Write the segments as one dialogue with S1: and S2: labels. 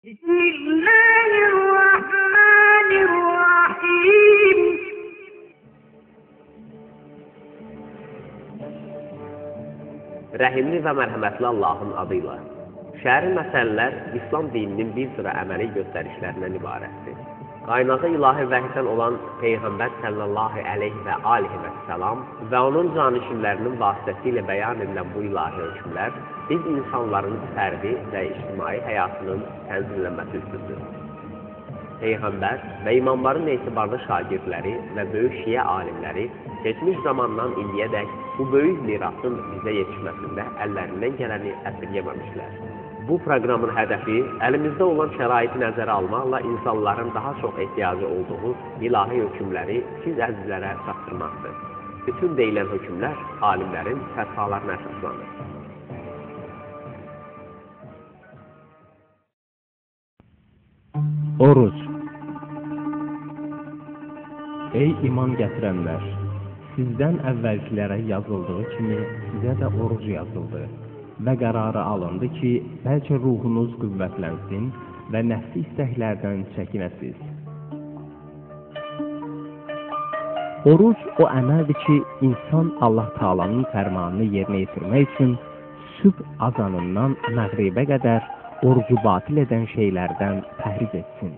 S1: Bismillahirrahmanirrahim. Rəhimli və mərhəmətli Allahın adıyla. Şəri məsələlər İslam dininin bir sıra əməli göstərişlərindən ibarətdir. Qaynağı ilahi vəhiydən olan Peyğəmbər sallallahu əleyhi və alihi və səlam və onun canişinlərinin vasitəsilə bəyan edilən bu ilahi hökmlər biz insanların fərdi və ictimai həyatının tənzimlənməsi üçündür. Peyğəmbər və imamların etibarlı şagirdləri və böyük şiə alimləri keçmiş zamandan indiyədək bu böyük mirasın bizə yetişməsində əllərindən gələni əsirgəməmişlər. Bu proqramın hədəfi əlimizdə olan şəraiti nəzərə almaqla insanların daha çox ehtiyacı olduğu ilahi hökmləri siz əzizlərə çatdırmaqdır. Bütün deyilən hökmlər alimlərin fətvalarına əsaslanır.
S2: Oruc. Ey iman gətirənlər! Sizdən əvvəlkilərə yazıldığı kimi sizə də oruc yazıldı və qərarı alındı ki, bəlkə ruhunuz qüvvətlənsin və nəfsi istəklərdən çəkinəsiz. Oruc o əməldir ki, insan Allah Taala'nın fərmanını yerinə yetirmək üçün sübh azanından məğribə qədər orucu batil edən şeylərdən pəhriz etsin.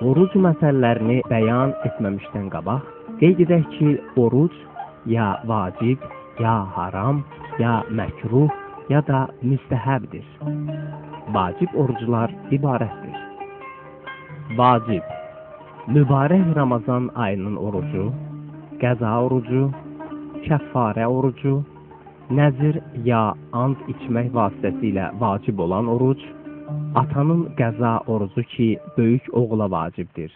S2: Oruc məsələlərini bəyan etməmişdən qabaq, qeyd edək ki, oruc ya vacib, ya haram, ya məkruh, ya da müstəhəbdir. Vacib oruclar ibarətdir. Vacib, mübarək Ramazan ayının orucu, qəza orucu, kəffarə orucu, nəzir ya ant içmək vasitəsilə vacib olan oruc, atanın qəza orucu ki, böyük oğula vacibdir.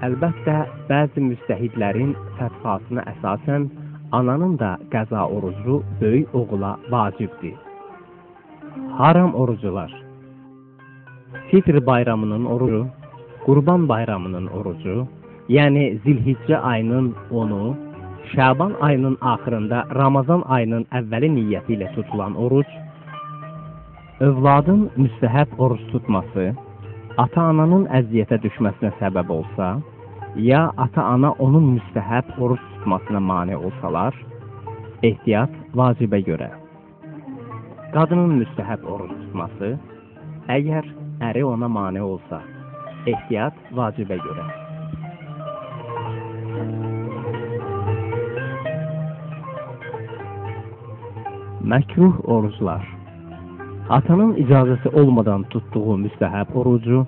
S2: Əlbəttə, bəzi müstəhidlərin fətvasına əsasən, ananın da qəza orucu böyük oğula vacibdir. Haram orucular. Fitr bayramının orucu, Qurban bayramının orucu, yəni Zilhiccə ayının 10-u, Şaban ayının axırında Ramazan ayının əvvəli niyyəti ilə tutulan oruc, övladın müstəhəb oruc tutması, ata-ananın əziyyətə düşməsinə səbəb olsa, ya ata-ana onun müstəhəb oruc tutmasına mane olsalar, ehtiyat vacibə görə. Qadının müstəhəb oruc tutması, əgər əri ona mane olsa, ehtiyat vacibə görə. Məkruh oruclar. Atanın icazəsi olmadan tutduğu müstəhəb orucu,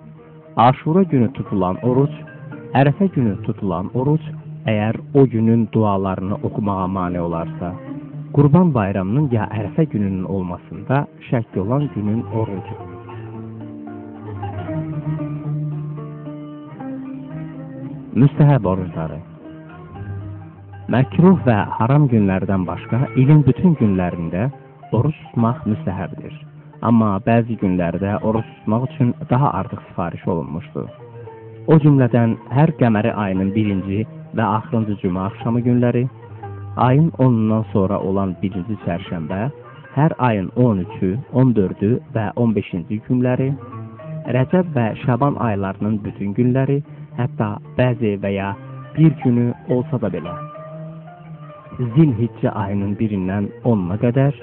S2: Aşura günü tutulan oruc, Ərəfə günü tutulan oruc, əgər o günün dualarını oxumağa mane olarsa, Qurban bayramının ya Ərəfə gününün olmasında şəkk olan günün orucu. Müstəhəb orucları. Məkruh və haram günlərdən başqa ilin bütün günlərində oruç tutmaq müstəhəbdir. Amma bəzi günlərdə oruç tutmaq üçün daha artıq sifariş olunmuşdur. O cümlədən hər qəməri ayının 1-ci və axırıncı cümə axşamı günləri, ayın 10-undan sonra olan 1-ci çərşənbə, hər ayın 13-ü, 14-ü və 15-ci günləri, Rəcəb və Şaban aylarının bütün günləri, hətta bəzi və ya bir günü olsa da belə. Zilhiccə ayının 1-dən 10-una qədər,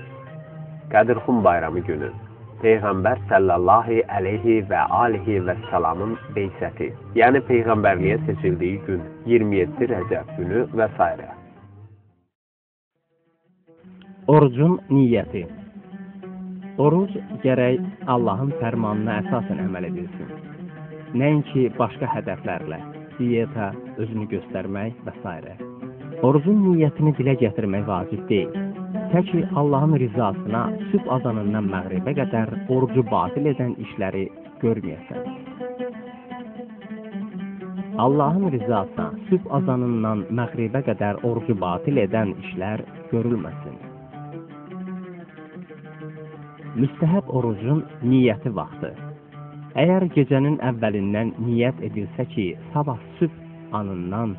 S1: Qədirxum bayramı günü, Peyğəmbər sallallahu əleyhi və alihi və səlamın beysəti, yəni Peyğəmbərliyə seçildiyi gün, 27 Rəcəb günü və s.
S2: Orucun niyyəti. Oruc gərək Allahın fərmanına əsasən əməl edilsin. Nəinki başqa hədəflərlə, diyeta, özünü göstərmək və s. Orucun niyyətini dilə gətirmək vacib deyil. Təki Allahın rizasına sübh azanından məğribə qədər orucu batil edən işləri görməyəsən. Allahın rizasına sübh azanından məğribə qədər orucu batil edən işlər görülməsin. Müstəhəb orucun niyyəti vaxtı. Əgər gecənin əvvəlindən niyyət edilsə ki, sabah sübh anından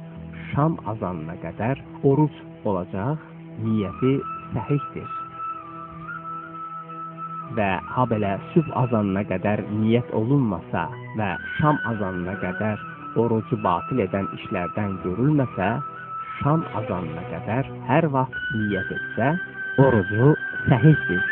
S2: şam azanına qədər oruc olacaq, niyyəti səhihdir. və habelə sübh azanına qədər niyyət olunmasa və şam azanına qədər orucu batil edən işlərdən görülməsə, şam azanına qədər hər vaxt niyyət etsə, orucu səhihdir.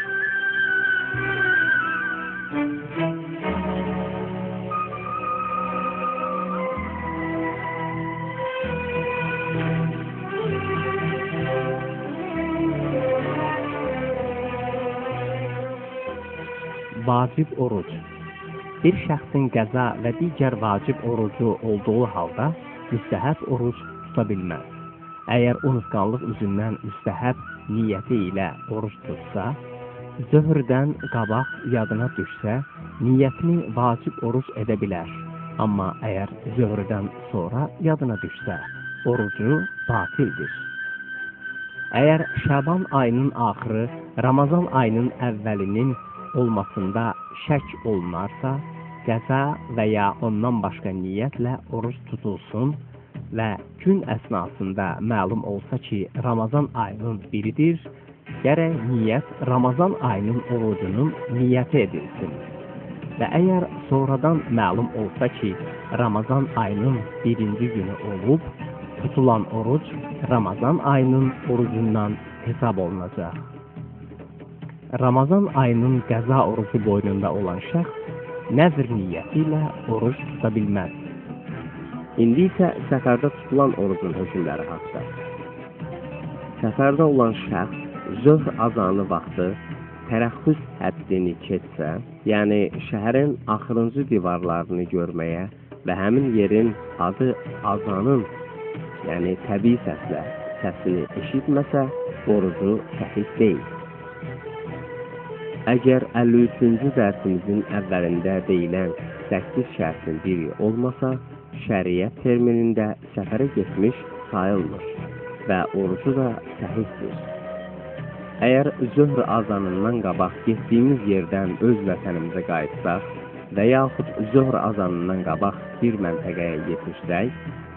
S2: Vacib oruc. Bir şəxsin qəza və digər vacib orucu olduğu halda müstəhəb oruc tuta bilməz. Əgər unutqanlıq üzündən müstəhəb niyyəti ilə oruc tutsa, zöhrdən qabaq yadına düşsə, niyyətini vacib oruc edə bilər. Amma əgər zöhrdən sonra yadına düşsə, orucu batildir. Əgər Şaban ayının axırı, Ramazan ayının əvvəlinin olmasında şək olunarsa, qəza və ya ondan başqa niyyətlə oruc tutulsun və gün əsnasında məlum olsa ki, Ramazan ayının biridir, gərək niyyət Ramazan ayının orucunun niyyəti edilsin. Və əgər sonradan məlum olsa ki, Ramazan ayının birinci günü olub, tutulan oruc Ramazan ayının orucundan hesab olunacaq. Ramazan ayının qəza orucu boynunda olan şəxs nəzr niyyəti ilə oruc tuta bilməz. İndi isə səfərdə tutulan orucun hökmləri haqda. Səfərdə olan şəxs zöhr azanı vaxtı tərəxxüs həddini keçsə, yəni şəhərin axırıncı divarlarını görməyə və həmin yerin adı azanın, yəni təbii səslə səsini eşitməsə, orucu səhih deyil. Əgər 53-cü dərsimizin əvvəlində deyilən 8 şərtin biri olmasa, şəriət terminində səfərə getmiş sayılmır və orucu da səhihdir. Əgər zöhr azanından qabaq getdiyimiz yerdən öz vətənimizə qayıtsaq və yaxud zöhr azanından qabaq bir məntəqəyə yetişsək,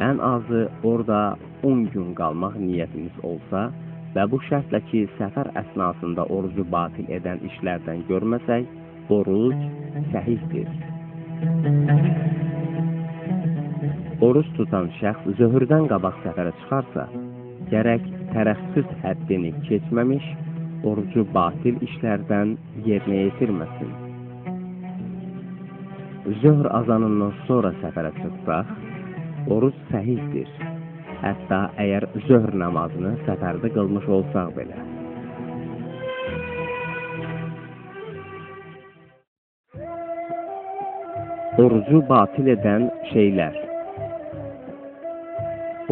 S2: ən azı orada 10 gün qalmaq niyyətimiz olsa və bu şərtlə ki, səfər əsnasında orucu batil edən işlərdən görməsək, oruc səhihdir. Oruc tutan şəxs zöhrdən qabaq səfərə çıxarsa, gərək tərəxxüs həddini keçməmiş, orucu batil işlərdən yerinə yetirməsin. Zöhr azanından sonra səfərə çıxsaq, oruc səhihdir. Hətta əgər zöhr namazını səfərdə qılmış olsaq belə. Orucu batil edən şeylər.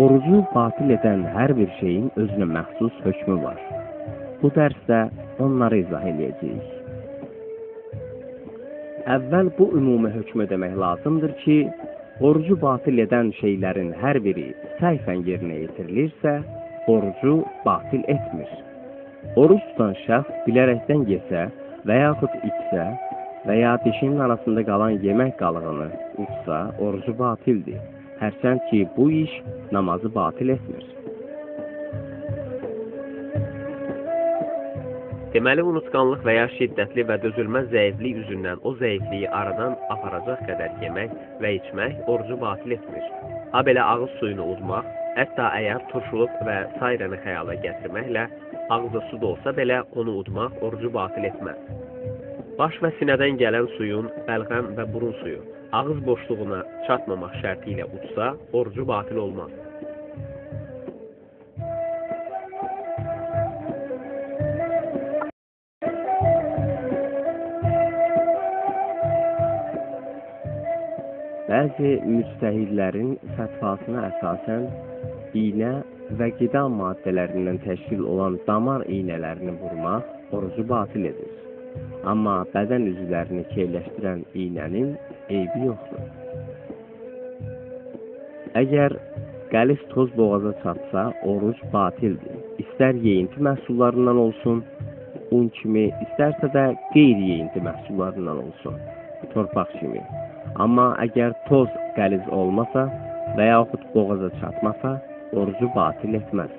S2: Orucu batil edən hər bir şeyin özünə məxsus hökmü var. Bu dərsdə onları izah edəcəyik. Əvvəl bu ümumi hökmü demək lazımdır ki, orucu batil edən şeylərin hər biri səhvən yerinə yetirilirsə, orucu batil etmir. Oruc tutan şəxs bilərəkdən yesə və yaxud içsə və ya dişinin arasında qalan yemək qalığını utsa, orucu batildir. Hərçənd ki, bu iş namazı batil etmir.
S1: Deməli, unutqanlıq və ya şiddətli və dözülməz zəiflik üzündən o zəifliyi aradan aparacaq qədər yemək və içmək orucu batil etmir. Habelə ağız suyunu udmaq, hətta əgər turşuluq və sairəni xəyala gətirməklə ağızda su da olsa belə onu udmaq orucu batil etməz. Baş və sinədən gələn suyun bəlğəm və burun suyu ağız boşluğuna çatmamaq şərti ilə udsa, orucu batil olmaz.
S2: Bəzi müctəhidlərin fətvasına əsasən iynə və qida maddələrindən təşkil olan damar iynələrini vurmaq orucu batil edir. Amma bədən üzvlərini keyləşdirən iynənin eybi yoxdur. Əgər qəliz toz boğaza çatsa, oruc batildir. İstər yeyinti məhsullarından olsun, un kimi, istərsə də qeyri-yeyinti məhsullarından olsun, torpaq kimi. Amma əgər toz qəliz olmasa və yaxud boğaza çatmasa, orucu batil etməz.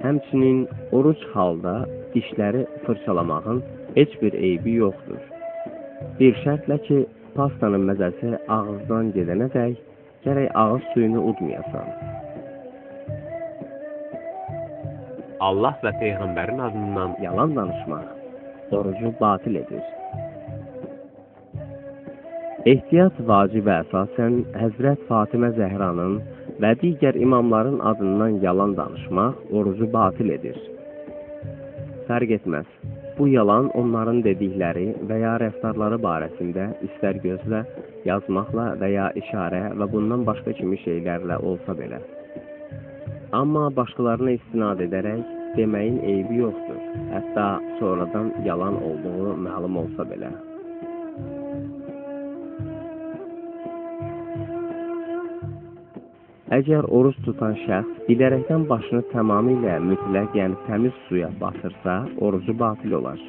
S2: Həmçinin oruc halda dişləri fırçalamağın heç bir eybi yoxdur. Bir şərtlə ki, pastanın məzəsi ağızdan gedənədək gərək ağız suyunu udmayasan.
S1: Allah və Peyğəmbərin adından
S2: Yalan danışmaq orucu batil edir. Ehtiyat vacibə əsasən Həzrət Fatimə Zəhranın və digər imamların adından yalan danışmaq orucu batil edir. Fərq etməz. Bu yalan onların dedikləri və ya rəftarları barəsində istər gözlə, yazmaqla və ya işarə və bundan başqa kimi şeylərlə olsa belə. Amma başqalarına istinad edərək deməyin eybi yoxdur, hətta sonradan yalan olduğu məlum olsa belə. Əgər oruç tutan şəxs bilərəkdən başını tamamilə mütləq, yəni təmiz suya batırsa, orucu batil olar.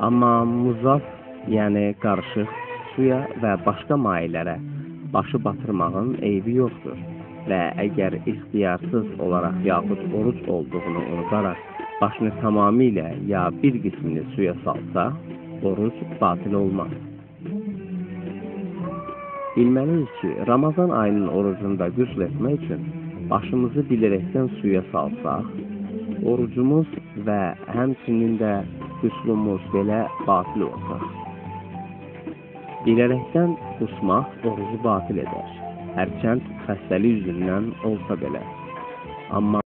S2: Amma muzaf, yəni qarışıq suya və başqa mayelərə başı batırmağın eybi yoxdur. Və əgər ixtiyarsız olaraq yaxud oruc olduğunu unudaraq başını tamamilə ya bir qismini suya salsa, oruc batil olmaz. Bilməliyik ki, Ramazan ayının orucunda qüsl etmək üçün başımızı bilərəkdən suya salsaq, orucumuz və həmçinin də qüslumuz belə batil olacaq. Bilərəkdən qusmaq orucu batil edər, hərçənd xəstəlik yüzündən olsa belə. Amma